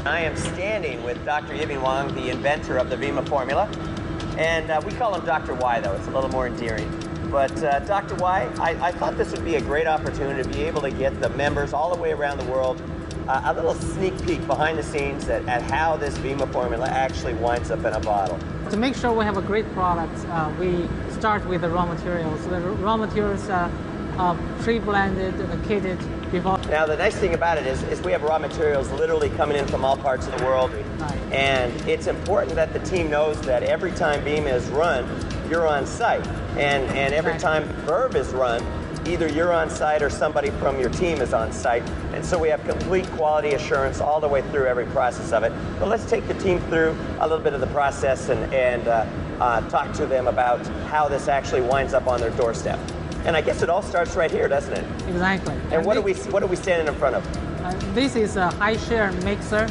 I am standing with Dr. Yibing Wang, the inventor of the Vima formula. And we call him Dr. Y, though. It's a little more endearing. But Dr. Y, I thought this would be a great opportunity to be able to get the members all the way around the world a little sneak peek behind the scenes at how this Vima formula actually winds up in a bottle. To make sure we have a great product, we start with the raw materials. The raw materials are pre-blended, kitted before. Now the nice thing about it is we have raw materials literally coming in from all parts of the world. Right. And it's important that the team knows that every time Vima is run, you're on site. And every time Verve is run, either you're on site or somebody from your team is on site. And so we have complete quality assurance all the way through every process of it. But let's take the team through a little bit of the process and talk to them about how this actually winds up on their doorstep. And I guess it all starts right here, doesn't it? Exactly. And what are we standing in front of? This is a high shear mixer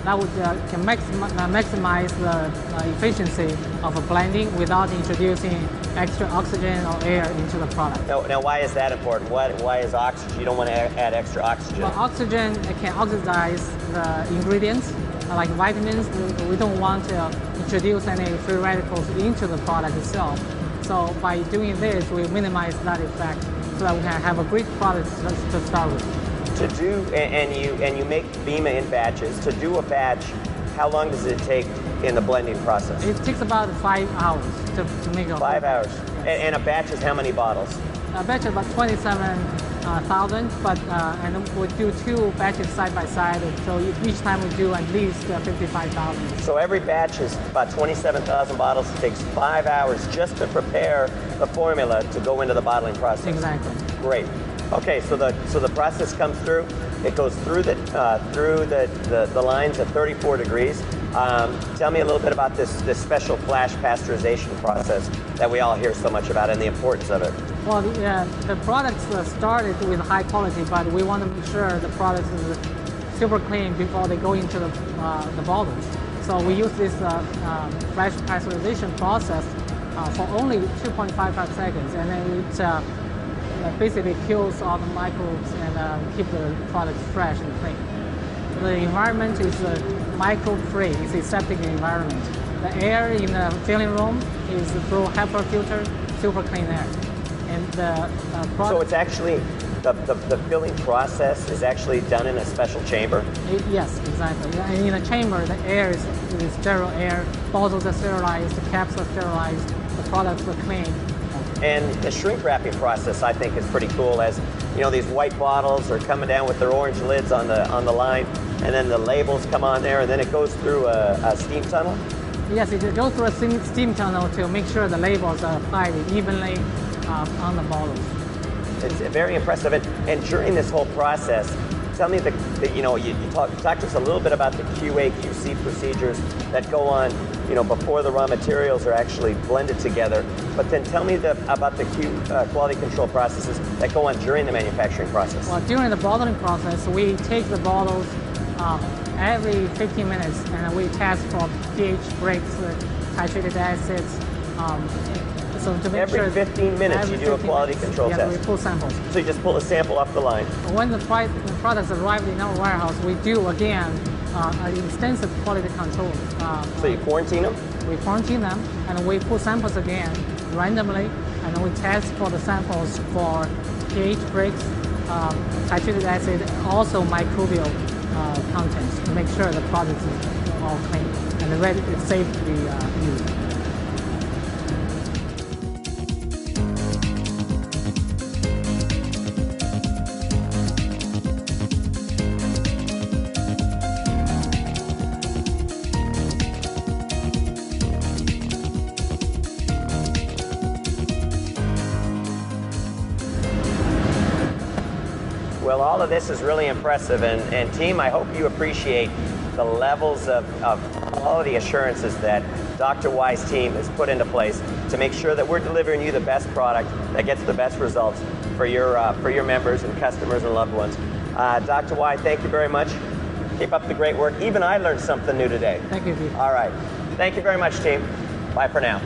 that would can maximize the efficiency of a blending without introducing extra oxygen or air into the product. Now why is that important? Why is oxygen? You don't want to add extra oxygen. Well, oxygen can oxidize the ingredients, like vitamins. We don't want to introduce any free radicals into the product itself. So by doing this, we minimize that effect so that we can have a great product to start with. To do, and you make Vima in batches. To do a batch, how long does it take in the blending process? It takes about 5 hours to make a 5 hours. Yes. And a batch is how many bottles? A batch is about 27,000, but and we do 2 batches side by side, so each time we do at least 55,000. So every batch is about 27,000 bottles. It takes 5 hours just to prepare the formula to go into the bottling process. Exactly. Great. Okay, so the process comes through. It goes through the lines at 34 degrees. Tell me a little bit about this special flash pasteurization process that we all hear so much about and the importance of it. Well, the products started with high quality, but we want to make sure the product is super clean before they go into the bottles. So we use this flash pasteurization process for only 2.55 seconds, and then it basically kills all the microbes and keep the product fresh and clean. The environment is microbe-free. It's a aseptic environment. The air in the filling room is through HEPA filter, super clean air. And the product. So it's actually the filling process is actually done in a special chamber. Yes, exactly. And in the chamber, the air is sterile air. Bottles are sterilized, the caps are sterilized, the products are clean. And the shrink wrapping process, I think, is pretty cool. As you know, these white bottles are coming down with their orange lids on the line, and then the labels come on there, and then it goes through a steam tunnel. Yes, it goes through a steam tunnel to make sure the labels are applied evenly on the bottles. It's very impressive. And during this whole process, tell me you talk to us a little bit about the QA/QC procedures that go on, before the raw materials are actually blended together. But then tell me about the quality control processes that go on during the manufacturing process. Well, during the bottling process, we take the bottles every 15 minutes and we test for pH breaks, titrated acids. So to make every 15 minutes you do a quality control test? Yeah, we pull samples. So you just pull a sample off the line? When the products arrive in our warehouse, we do again an extensive quality control. So you quarantine them? We quarantine them and we pull samples again randomly, and we test for the samples for pH breaks, titrated acid, also microbial contents to make sure the product is all clean and ready, it's safe to be used. Well, all of this is really impressive, and team, I hope you appreciate the levels of quality assurances that Dr. Y's team has put into place to make sure that we're delivering you the best product that gets the best results for your members and customers and loved ones. Dr. Y, thank you very much. Keep up the great work. Even I learned something new today. Thank you, Pete. All right. Thank you very much, team. Bye for now.